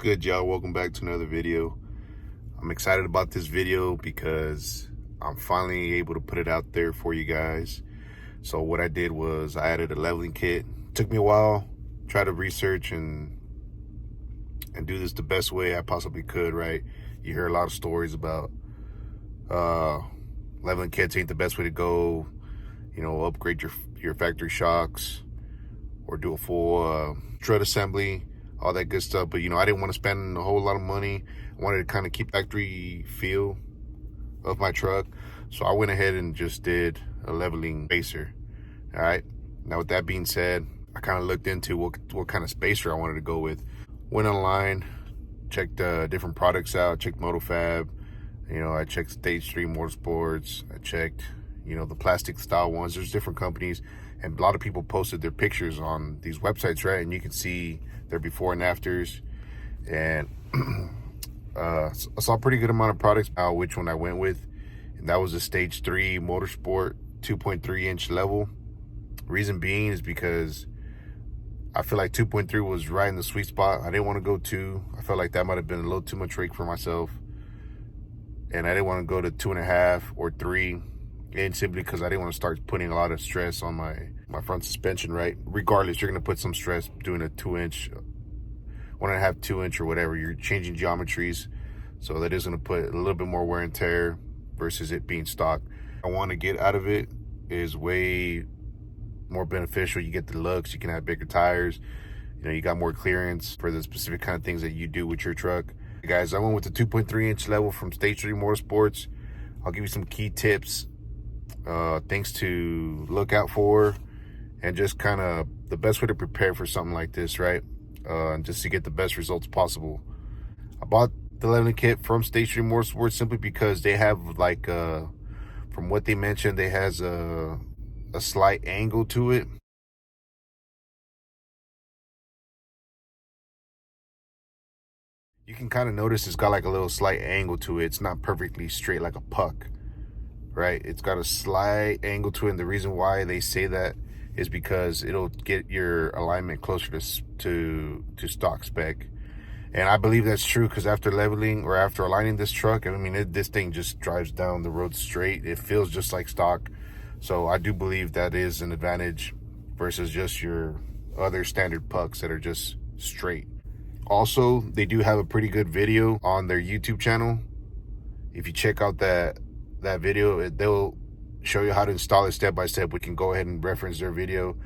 good, y'all? Welcome back to another video. I'm excited about this video because I'm finally able to put it out there for you guys. So what I did was I added a leveling kit. It took me a while, try to research and do this the best way I possibly could, right? You hear a lot of stories about leveling kits ain't the best way to go. You know, upgrade your factory shocks or do a full strut assembly, all that good stuff. But, you know, I didn't want to spend a whole lot of money. I wanted to kind of keep factory feel of my truck. So I went ahead and just did a leveling spacer. All right. Now, with that being said, I kind of looked into what kind of spacer I wanted to go with. Went online, checked different products out, checked MotoFab. You know, I checked Stage 3 Motorsports. I checked, you know, the plastic style ones. There's different companies. And a lot of people posted their pictures on these websites, right? And you can see their before and afters. And I saw a pretty good amount of products, which one I went with. And that was a Stage 3 Motorsport 2.3-inch level. Reason being is because I feel like 2.3 was right in the sweet spot. I didn't want to go 2. I felt like that might have been a little too much rake for myself. And I didn't want to go to 2.5 or 3. And simply because I didn't want to start putting a lot of stress on my front suspension, right? Regardless, you're going to put some stress doing a 2-inch, 1.5, 2-inch or whatever. You're changing geometries. So that is going to put a little bit more wear and tear versus it being stock. I want to get out of it is way more beneficial. You get the looks, you can have bigger tires. You know, you got more clearance for the specific kind of things that you do with your truck. Hey guys, I went with the 2.3-inch level from Stage 3 Motorsports. I'll give you some key tips, things to look out for, and just kind of the best way to prepare for something like this, right? Just to get the best results possible. I bought the leveling kit from Stage 3 Motorsports simply because they have, like, from what they mentioned, they has a slight angle to it. You can kind of notice it's got like a little slight angle to it. It's not perfectly straight like a puck, right? It's got a slight angle to it, and the reason why they say that is because it'll get your alignment closer to stock spec. And I believe that's true because after leveling or after aligning this truck, I mean, this thing just drives down the road straight. It feels just like stock. So I do believe that is an advantage versus just your other standard pucks that are just straight. Also, they do have a pretty good video on their YouTube channel. If you check out that video, they'll show you how to install it step by step. We can go ahead and reference their video.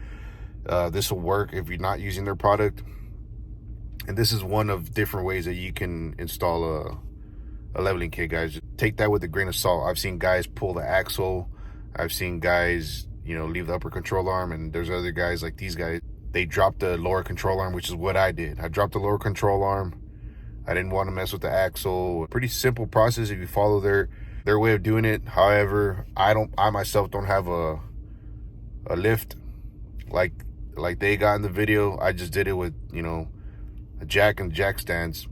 This will work if you're not using their product. And this is one of different ways that you can install a leveling kit, guys. Just take that with a grain of salt. I've seen guys pull the axle. I've seen guys, you know, leave the upper control arm. And there's other guys like these guys. They dropped the lower control arm, which is what I did. I dropped the lower control arm. I didn't want to mess with the axle. Pretty simple process if you follow their way of doing it. However, I myself don't have a lift like they got in the video. I just did it with, you know, a jack and jack stands,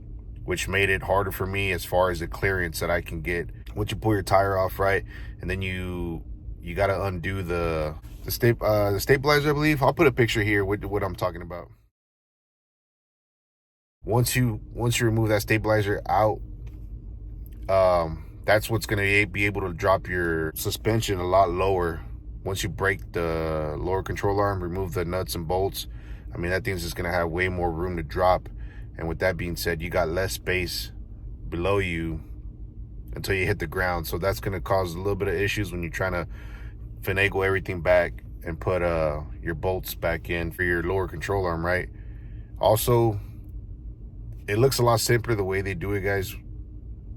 which made it harder for me as far as the clearance that I can get. Once you pull your tire off, right, and then you got to undo the stabilizer, I believe. I'll put a picture here with what I'm talking about. Once you remove that stabilizer out, that's what's going to be able to drop your suspension a lot lower. Once you break the lower control arm, remove the nuts and bolts, I mean, that thing's just going to have way more room to drop. And with that being said, you got less space below you until you hit the ground. So that's going to cause a little bit of issues when you're trying to finagle everything back and put your bolts back in for your lower control arm, right? Also, it looks a lot simpler the way they do it, guys,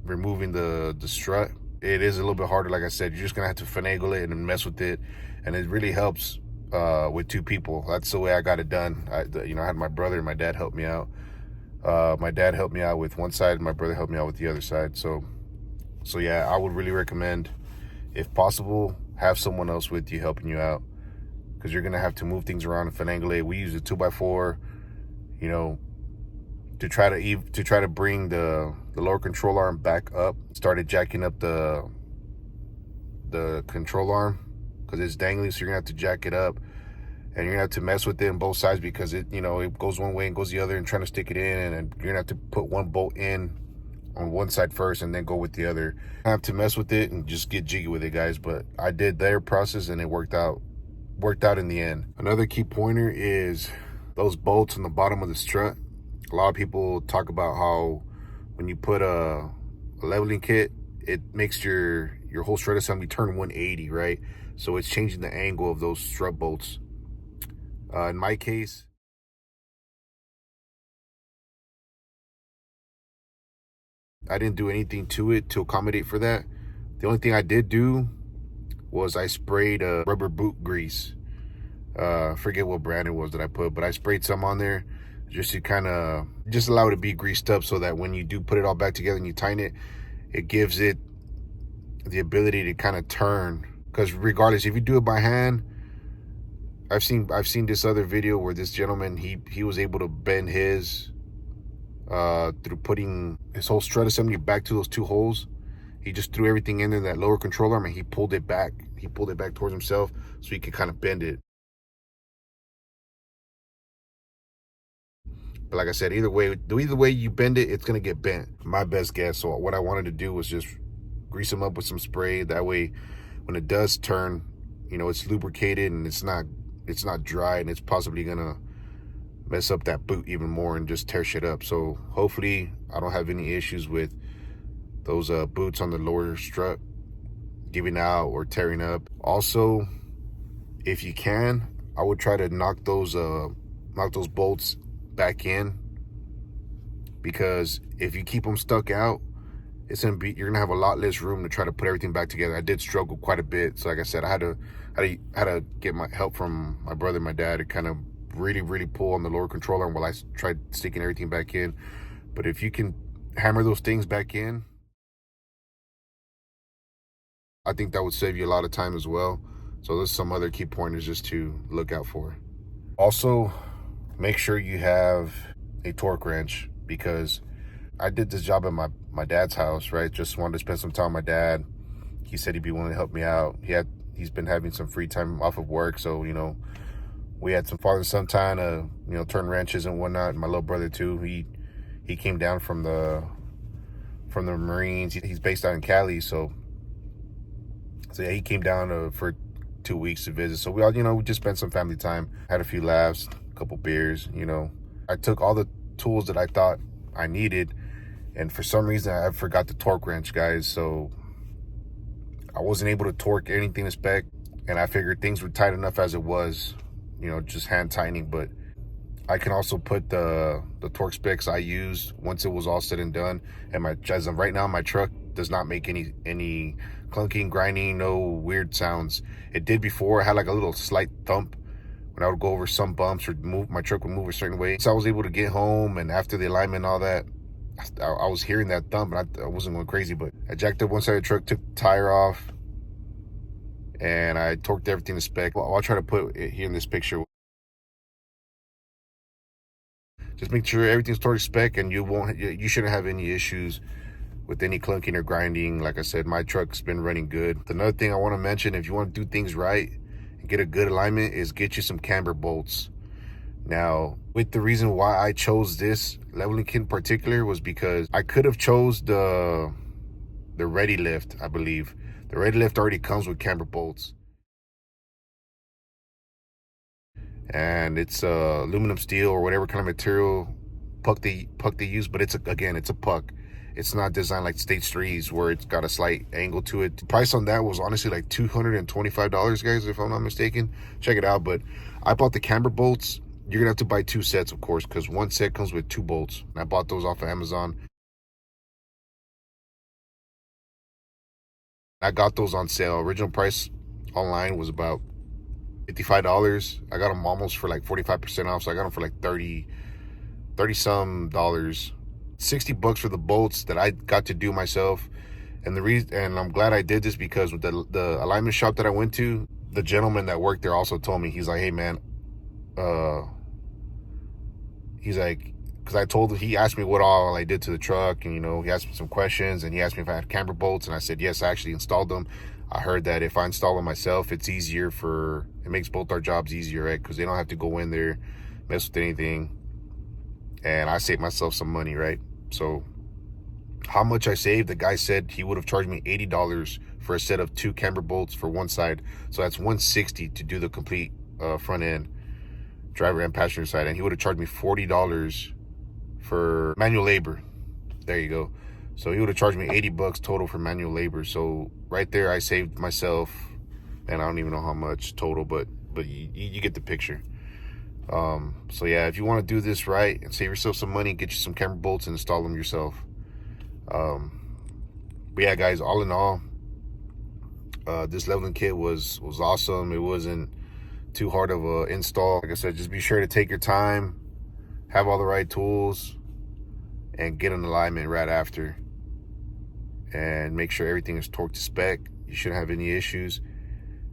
removing the strut. It is a little bit harder. Like I said, you're just gonna have to finagle it and mess with it, and it really helps with 2 people. That's the way I got it done. I had my brother and my dad help me out. My dad helped me out with one side, and my brother helped me out with the other side. So yeah, I would really recommend, if possible, have someone else with you helping you out, because you're gonna have to move things around and finagle it. We use a 2x4, you know, to try to bring the lower control arm back up. Started jacking up the control arm because it's dangling, so you're gonna have to jack it up and you're gonna have to mess with it on both sides because it, you know, it goes one way and goes the other and trying to stick it in, and you're gonna have to put one bolt in on one side first and then go with the other. I have to mess with it and just get jiggy with it, guys. But I did their process and it worked out in the end. Another key pointer is those bolts on the bottom of the strut. A lot of people talk about how when you put a leveling kit, it makes your whole strut assembly turn 180, right? So it's changing the angle of those strut bolts. In my case, I didn't do anything to it to accommodate for that. The only thing I did do was I sprayed rubber boot grease. Forget what brand it was that I put, but I sprayed some on there just to kind of just allow it to be greased up so that when you do put it all back together and you tighten it, it gives it the ability to kind of turn. Because regardless, if you do it by hand, I've seen this other video where this gentleman, he was able to bend his through putting his whole strut assembly back to those two holes. He just threw everything in there, that lower control arm, and he pulled it back towards himself so he could kind of bend it. But like I said, either way you bend it, it's gonna get bent. My best guess. So what I wanted to do was just grease them up with some spray. That way, when it does turn, you know, it's lubricated and it's not dry, and it's possibly gonna mess up that boot even more and just tear shit up. So hopefully I don't have any issues with those boots on the lower strut giving out or tearing up. Also, if you can, I would try to knock those bolts back in, because if you keep them stuck out, you're gonna have a lot less room to try to put everything back together. I did struggle quite a bit. So like I said, I had to get my help from my brother and my dad to kind of really pull on the lower controller while I tried sticking everything back in. But if you can hammer those things back in, I think that would save you a lot of time as well. So there's some other key pointers just to look out for. Also, make sure you have a torque wrench, because I did this job at my dad's house, right? Just wanted to spend some time with my dad. He said he'd be willing to help me out. He's been having some free time off of work, so, you know, we had some father and son time to, you know, turn wrenches and whatnot. And my little brother too, he came down from the Marines. He's based out in Cali, so yeah, he came down for 2 weeks to visit. So we all, you know, we just spent some family time, had a few laughs, a couple beers, you know. I took all the tools that I thought I needed, and for some reason I forgot the torque wrench, guys. So I wasn't able to torque anything to spec, and I figured things were tight enough as it was, you know, just hand tightening. But I can also put the torque specs I used once it was all said and done. And as of right now, my truck does not make any clunking, grinding, no weird sounds. It did before. I had like a little slight thump when I would go over some bumps or my truck would move a certain way. So I was able to get home, and after the alignment and all that, I was hearing that thump, and I wasn't going crazy. But I jacked up one side of the truck, took the tire off, and I torqued everything to spec. Well, I'll try to put it here in this picture. Just make sure everything's torqued to spec, and you shouldn't have any issues with any clunking or grinding. Like I said, my truck's been running good. Another thing I want to mention, if you want to do things right and get a good alignment, is get you some camber bolts. Now, with the reason why I chose this leveling kit in particular was because I could have chose the Ready Lift, I believe. The Ready Lift already comes with camber bolts, and it's aluminum, steel, or whatever kind of material puck they use. But it's a puck. It's not designed like Stage 3's where it's got a slight angle to it. The price on that was honestly like $225, guys, if I'm not mistaken. Check it out. But I bought the camber bolts. You're gonna have to buy 2 sets, of course, because 1 set comes with 2 bolts. And I bought those off of Amazon. I got those on sale. Original price online was about $55. I got them almost for like 45% off, so I got them for like 30 some dollars. $60 for the bolts that I got to do myself. And I'm glad I did this, because with the alignment shop that I went to, the gentleman that worked there also told me, he's like, hey man, he's like, because I told him, he asked me what all I did to the truck, and, you know, he asked me some questions, and he asked me if I had camber bolts, and I said, yes, I actually installed them. I heard that if I install them myself, it's easier it makes both our jobs easier, right? Because they don't have to go in there, mess with anything, and I saved myself some money, right? So how much I saved, the guy said he would have charged me $80 for a set of 2 camber bolts for one side. So that's $160 to do the complete front end, driver and passenger side, and he would have charged me $40 for manual labor. There you go. So he would have charged me $80 total for manual labor. So right there, I saved myself, and I don't even know how much total, but you get the picture. So yeah, if you want to do this right and save yourself some money, get you some camber bolts and install them yourself. But yeah, guys, all in all, this leveling kit was awesome. It wasn't too hard of a install. Like I said, just be sure to take your time, have all the right tools, and get an alignment right after, and make sure everything is torqued to spec. You shouldn't have any issues.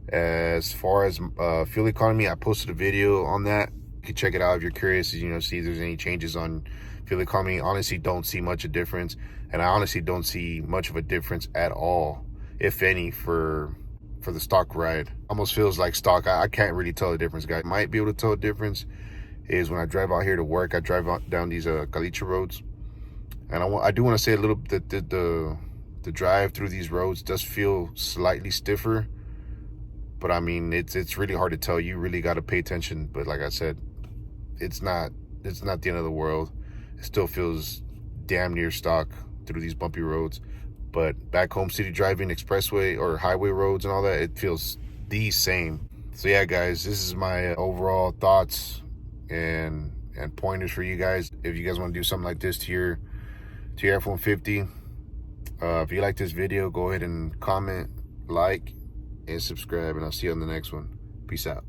As far as fuel economy, I posted a video on that. You can check it out if you're curious, you know, see if there's any changes on fuel economy. Honestly, don't see much of a difference, and I honestly don't see much of a difference at all, if any, for the stock ride. Almost feels like stock. I can't really tell the difference, guys. Might be able to tell the difference is when I drive out here to work. I drive out down these caliche roads, and I do want to say a little bit that the drive through these roads does feel slightly stiffer, but I mean, it's really hard to tell. You really got to pay attention. But like I said, it's not the end of the world. It still feels damn near stock through these bumpy roads. But back home, city driving, expressway or highway roads and all that, it feels the same. So yeah, guys, this is my overall thoughts and pointers for you guys. If you guys want to do something like this to your F-150, if you like this video, go ahead and comment, like, and subscribe, and I'll see you on the next one. Peace out.